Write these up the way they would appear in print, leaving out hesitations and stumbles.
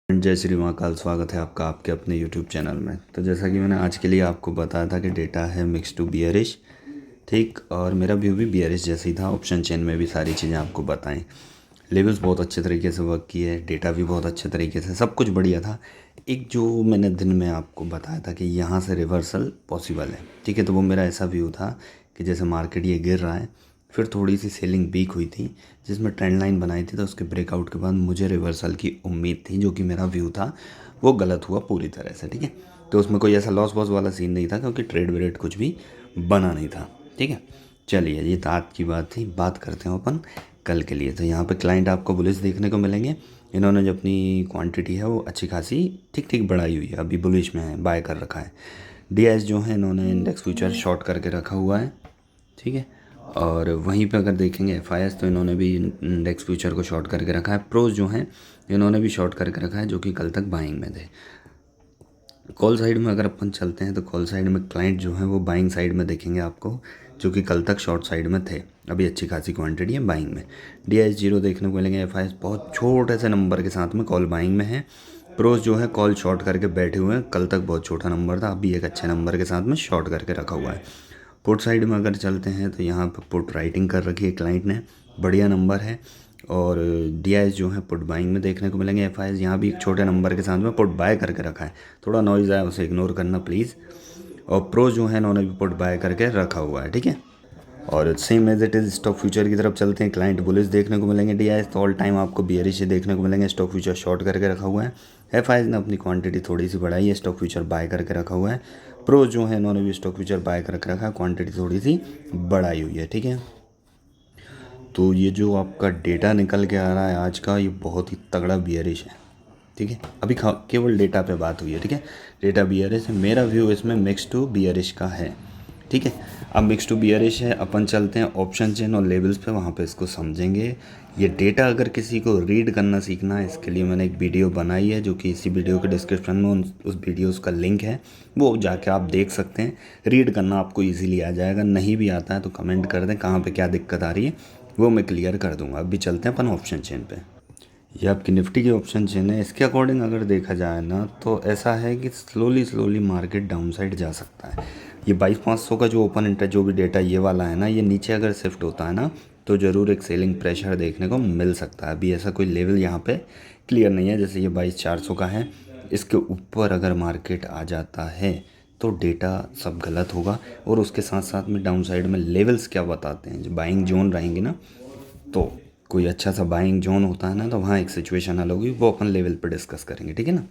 जय श्री महाकाल। स्वागत है आपका आपके अपने यूट्यूब चैनल में। तो जैसा कि मैंने आज के लिए आपको बताया था कि डेटा है मिक्स टू बियरिश, ठीक, और मेरा व्यू भी बियरिश जैसे ही था। ऑप्शन चेन में भी सारी चीज़ें आपको बताएं। लेवल्स बहुत अच्छे तरीके से वर्क किए, डेटा भी बहुत अच्छे तरीके से, सब कुछ बढ़िया था। एक जो मैंने दिन में आपको बताया था कि यहाँ से रिवर्सल पॉसिबल है, ठीक है, तो वो मेरा ऐसा व्यू था कि जैसे मार्केट ये गिर रहा है, फिर थोड़ी सी सेलिंग वीक हुई थी जिसमें ट्रेंड लाइन बनाई थी, तो उसके ब्रेकआउट के बाद मुझे रिवर्सल की उम्मीद थी, जो कि मेरा व्यू था वो गलत हुआ पूरी तरह से, ठीक है। तो उसमें कोई ऐसा लॉस वॉस वाला सीन नहीं था क्योंकि ट्रेड वेरेड कुछ भी बना नहीं था, ठीक है। चलिए, ये तो आज की बात थी। बात करते हैं अपन कल के लिए। तो यहाँ पे क्लाइंट आपको बुलिश देखने को मिलेंगे। इन्होंने जो अपनी क्वांटिटी है वो अच्छी खासी ठीक ठीक बढ़ाई हुई है, अभी बुलिश में है, बाय कर रखा है। डीआईएस जो है इन्होंने इंडेक्स फ्यूचर शॉर्ट करके रखा हुआ है, ठीक है। और वहीं पे अगर देखेंगे एफआईएस, तो इन्होंने भी इंडेक्स फ्यूचर को शॉर्ट करके रखा है। प्रोज जो है इन्होंने भी शॉर्ट करके रखा है, जो कि कल तक बाइंग में थे। कॉल साइड में अगर अपन चलते हैं तो कॉल साइड में क्लाइंट जो है वो बाइंग साइड में देखेंगे आपको, जो कि कल तक शॉर्ट साइड में थे। अभी अच्छी खासी क्वांटिटी है बाइंग में। डीआईएस जीरो देखने को मिलेंगे। एफआईएस बहुत छोटे से नंबर के साथ में कॉल बाइंग में है। प्रोज जो है कॉल शॉर्ट करके बैठे हुए हैं, कल तक बहुत छोटा नंबर था, अभी एक अच्छे नंबर के साथ में शॉर्ट करके रखा हुआ है। पुट साइड में अगर चलते हैं तो यहाँ पर पुट राइटिंग कर रखी है क्लाइंट ने, बढ़िया नंबर है। और डीआईएस जो है पुट बाइंग में देखने को मिलेंगे। एफआईएस यहाँ भी एक छोटे नंबर के साथ में पुट बाय करके रखा है, थोड़ा नॉइज़ आया उसे इग्नोर करना प्लीज़। और प्रो जो है इन्होंने भी पुट बाय करके रखा हुआ है, ठीक है। और same as it is stock future की तरफ चलते हैं। क्लाइंट बुलिश देखने को मिलेंगे। डीआईएस तो ऑल टाइम आपको बियरिश देखने को मिलेंगे। स्टॉक फ्यूचर शॉर्ट करके रखा हुआ है। एफआईएस ने अपनी क्वांटिटी थोड़ी सी बढ़ाई है, स्टॉक फ्यूचर बाय करके रखा हुआ है। प्रो जो है इन्होंने भी स्टॉक फ्यूचर बाय करके रखा है, क्वांटिटी थोड़ी सी बढ़ाई हुई है, ठीक है। तो ये जो आपका डेटा निकल के आ रहा है आज का, ये बहुत ही तगड़ा बियरिश है, ठीक है। अभी केवल डेटा पे बात हुई है, ठीक है। डेटा बियरिश है, मेरा व्यू इसमें मिक्स टू बियरिश का है, ठीक है। अब मिक्स टू बियरिश है, अपन चलते हैं ऑप्शन चेन और लेवल्स पे, वहाँ पे इसको समझेंगे। ये डेटा अगर किसी को रीड करना सीखना है, इसके लिए मैंने एक वीडियो बनाई है, जो कि इसी वीडियो के डिस्क्रिप्शन में उस वीडियोस का लिंक है, वो जाके आप देख सकते हैं। रीड करना आपको इजीली आ जाएगा। नहीं भी आता है तो कमेंट कर दें कहाँ पे क्या दिक्कत आ रही है, वो मैं क्लियर कर दूंगा। अभी चलते हैं अपन ऑप्शन चेन पे। ये आपकी निफ्टी की ऑप्शन चेन है। इसके अकॉर्डिंग अगर देखा जाए ना, तो ऐसा है कि slowly slowly market down side जा सकता है। ये 22,500 का जो ओपन इंटरेस्ट जो भी डेटा ये वाला है ना, ये नीचे अगर शिफ्ट होता है ना, तो ज़रूर एक सेलिंग प्रेशर देखने को मिल सकता है। अभी ऐसा कोई लेवल यहाँ पे क्लियर नहीं है। जैसे ये 22,400 का है, इसके ऊपर अगर मार्केट आ जाता है तो डेटा सब गलत होगा। और उसके साथ साथ में डाउन साइड में लेवल्स क्या बताते हैं, जो बाइंग जोन रहेंगे ना, तो कोई अच्छा सा बाइंग जोन होता है ना, तो वहाँ एक सिचुएशन अलग होगी, वो अपन लेवल पर डिस्कस करेंगे, ठीक है ना।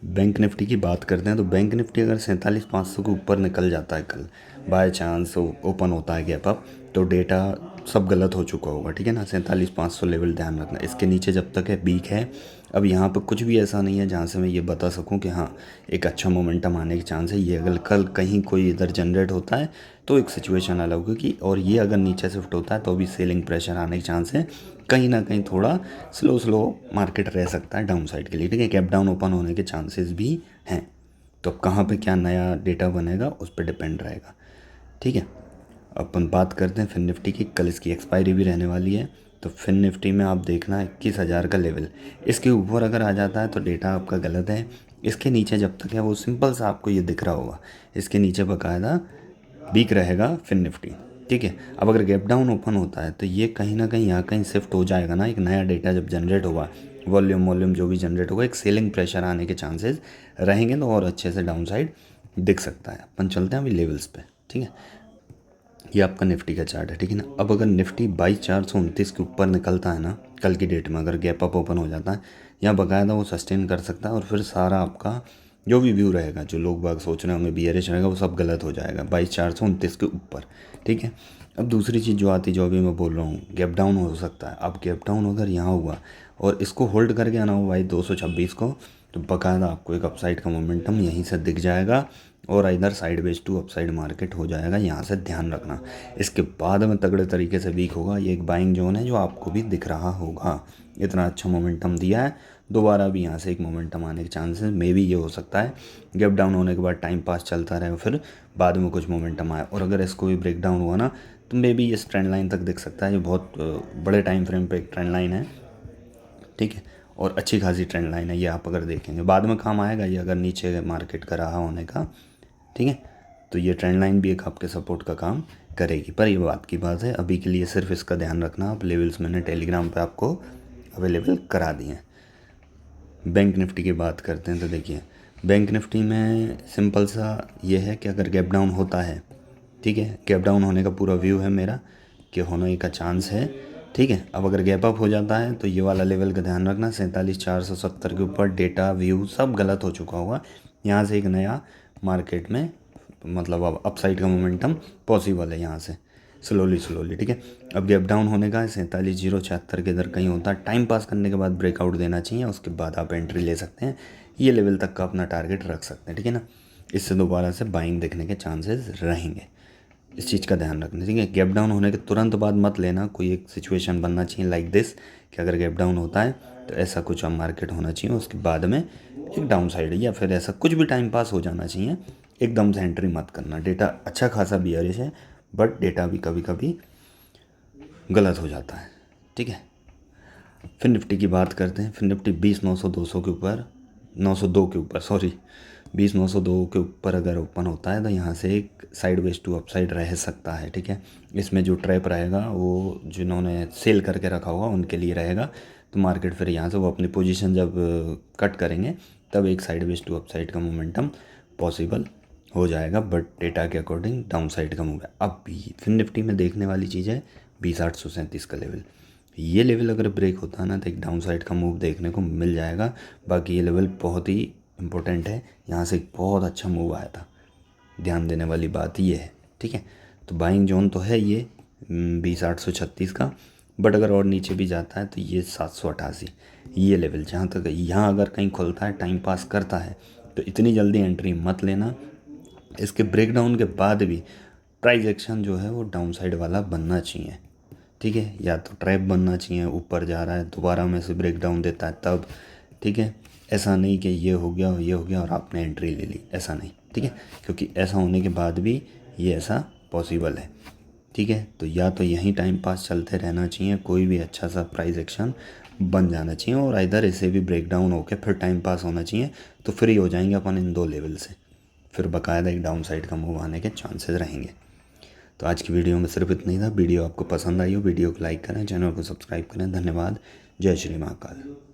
बैंक निफ्टी की बात करते हैं तो बैंक निफ्टी अगर 47,500 के ऊपर निकल जाता है कल, बाय चांस ओपन होता है गैप अप, तो डेटा सब गलत हो चुका होगा, ठीक है ना। 47,500 लेवल ध्यान रखना। इसके नीचे जब तक है वीक है। अब यहाँ पे कुछ भी ऐसा नहीं है जहाँ से मैं ये बता सकूँ कि हाँ एक अच्छा मोमेंटम आने के चांस है। ये अगर कल कहीं कोई इधर जनरेट होता है तो एक सिचुएशन अलग होगी, और ये अगर नीचे शिफ्ट होता है तो भी सेलिंग प्रेशर आने के चांस है। कहीं ना कहीं थोड़ा स्लो स्लो मार्केट रह सकता है डाउन साइड के लिए, ठीक है। गैप डाउन ओपन होने के चांसेस भी हैं। तो अब कहाँ पे क्या नया डेटा बनेगा उस पर डिपेंड रहेगा, ठीक है। अपन बात करते हैं फिन निफ्टी की। कल इसकी एक्सपायरी भी रहने वाली है। तो फिन निफ्टी में आप देखना 21,000 का लेवल, इसके ऊपर अगर आ जाता है तो डेटा आपका गलत है। इसके नीचे जब तक है वो सिंपल सा आपको ये दिख रहा होगा, इसके नीचे बकायदा वीक रहेगा फिन निफ्टी, ठीक है। अब अगर गैप डाउन ओपन होता है तो ये कहीं ना कहीं यहाँ कहीं शिफ्ट हो जाएगा ना। एक नया डेटा जब जनरेट होगा, वॉल्यूम जो भी जनरेट होगा, एक सेलिंग प्रेशर आने के चांसेस रहेंगे, तो और अच्छे से डाउन साइड दिख सकता है। अपन चलते हैं अभी लेवल्स पे, ठीक है। ये आपका निफ्टी का चार्ट है, ठीक है ना। अब अगर निफ्टी 22,429 के ऊपर निकलता है ना कल की डेट में, अगर गैप अप ओपन हो जाता है, यहाँ बकायदा वो सस्टेन कर सकता है, और फिर सारा आपका जो भी व्यू रहेगा, जो लोग बाग सोच रहे होंगे बियरिश रहेगा, वो सब गलत हो जाएगा 22,429 के ऊपर, ठीक है। अब दूसरी चीज़ जो आती, जो अभी मैं बोल रहा हूँ, गैप डाउन हो सकता है। अब गैप डाउन अगर यहाँ हुआ और इसको होल्ड करके आना हो भाई 226 को, तो बकायदा आपको एक अपसाइड का मोमेंटम यहीं से दिख जाएगा, और इधर साइडवेज टू अपसाइड मार्केट हो जाएगा। यहाँ से ध्यान रखना। इसके बाद में तगड़े तरीके से वीक होगा। ये एक बाइंग जोन है जो आपको भी दिख रहा होगा। इतना अच्छा मोमेंटम दिया है, दोबारा भी यहाँ से एक मोमेंटम आने के चांसेस मे भी ये हो सकता है। गैप डाउन होने के बाद टाइम पास चलता रहे, फिर बाद में कुछ मोमेंटम आए, और अगर इसको भी ब्रेक डाउन हुआ ना, तो मे बी इस ट्रेंड लाइन तक दिख सकता है। ये बहुत बड़े टाइम फ्रेम पे एक ट्रेंड लाइन है, ठीक है। और अच्छी खासी ट्रेंड लाइन है, ये आप अगर देखेंगे बाद में काम आएगा ये, अगर नीचे मार्केट का रहा होने का, ठीक है। तो ये ट्रेंड लाइन भी एक आपके सपोर्ट का काम करेगी, पर ये बात की बात है, अभी के लिए सिर्फ इसका ध्यान रखना आप। लेवल्स मैंने टेलीग्राम पे आपको अवेलेबल करा दिए हैं। बैंक निफ्टी की बात करते हैं तो देखिए बैंक निफ्टी में सिंपल सा ये है कि अगर गैप डाउन होता है, ठीक है, गैप डाउन होने का पूरा व्यू है मेरा कि होने का चांस है, ठीक है। अब अगर गैप अप हो जाता है तो ये वाला लेवल का ध्यान रखना, 47,470 के ऊपर डेटा व्यू सब गलत हो चुका होगा। यहाँ से एक नया मार्केट में मतलब अब अपसाइड का मोमेंटम पॉसिबल है यहाँ से स्लोली, ठीक है। अब गैप डाउन होने का है 47,076 के इधर कहीं होता है, टाइम पास करने के बाद ब्रेकआउट देना चाहिए, उसके बाद आप एंट्री ले सकते हैं, ये लेवल तक का अपना टारगेट रख सकते हैं, ठीक है ना। इससे दोबारा से बाइंग देखने के चांसेस रहेंगे, इस चीज़ का ध्यान रखना, ठीक है। गैप डाउन होने के तुरंत बाद मत लेना, कोई एक सिचुएशन बनना चाहिए लाइक दिस कि अगर गैप डाउन होता है तो ऐसा कुछ अब मार्केट होना चाहिए, उसके बाद में एक डाउन साइड या फिर ऐसा कुछ भी टाइम पास हो जाना चाहिए, एकदम से एंट्री मत करना। डेटा अच्छा खासा बियरिश है, बट डेटा भी कभी कभी गलत हो जाता है, ठीक है। फिर निफ्टी की बात करते हैं। फिर निफ्टी 20,900 के ऊपर 902 के ऊपर 20,902 के ऊपर अगर ओपन होता है तो यहाँ से एक साइडवेज टू अपसाइड रह सकता है, ठीक है। इसमें जो ट्रैप रहेगा वो जिन्होंने सेल करके रखा होगा उनके लिए रहेगा, तो मार्केट फिर यहाँ से वो अपनी पोजीशन जब कट करेंगे तब एक साइडवेज टू अपसाइड का मोमेंटम पॉसिबल हो जाएगा, बट डेटा के अकॉर्डिंग डाउन साइड का मूव है। अब फिर निफ्टी में देखने वाली चीज़ है 20,837 का लेवल, ये लेवल अगर ब्रेक होता है ना तो एक डाउन साइड का मूव देखने को मिल जाएगा। बाकी ये लेवल बहुत ही इंपॉर्टेंट है, यहाँ से एक बहुत अच्छा मूव आया था, ध्यान देने वाली बात ये है, ठीक है। तो बाइंग जोन तो है ये 20,836 का, बट अगर और नीचे भी जाता है तो ये 788 ये लेवल जहाँ तक यहाँ अगर कहीं खुलता है टाइम पास करता है तो इतनी जल्दी एंट्री मत लेना। इसके ब्रेकडाउन के बाद भी प्राइस एक्शन जो है वो डाउन साइड वाला बनना चाहिए, ठीक है। या तो ट्रैप बनना चाहिए, ऊपर जा रहा है दोबारा में से ब्रेक डाउन देता है तब, ठीक है। ऐसा नहीं कि ये हो गया और आपने एंट्री ले ली, ऐसा नहीं, ठीक है, क्योंकि ऐसा होने के बाद भी ये ऐसा पॉसिबल है, ठीक है। तो या तो यहीं टाइम पास चलते रहना चाहिए, कोई भी अच्छा सा प्राइस एक्शन बन जाना चाहिए, और इधर इसे भी ब्रेक डाउन होकर फिर टाइम पास होना चाहिए, तो फ्री हो जाएंगे अपन इन दो लेवल से, फिर बाकायदा एक डाउन साइड का मूव आने के चांसेस रहेंगे। तो आज की वीडियो में सिर्फ इतना ही था। वीडियो आपको पसंद आई हो वीडियो को लाइक करें, चैनल को सब्सक्राइब करें। धन्यवाद। जय श्री महाकाल।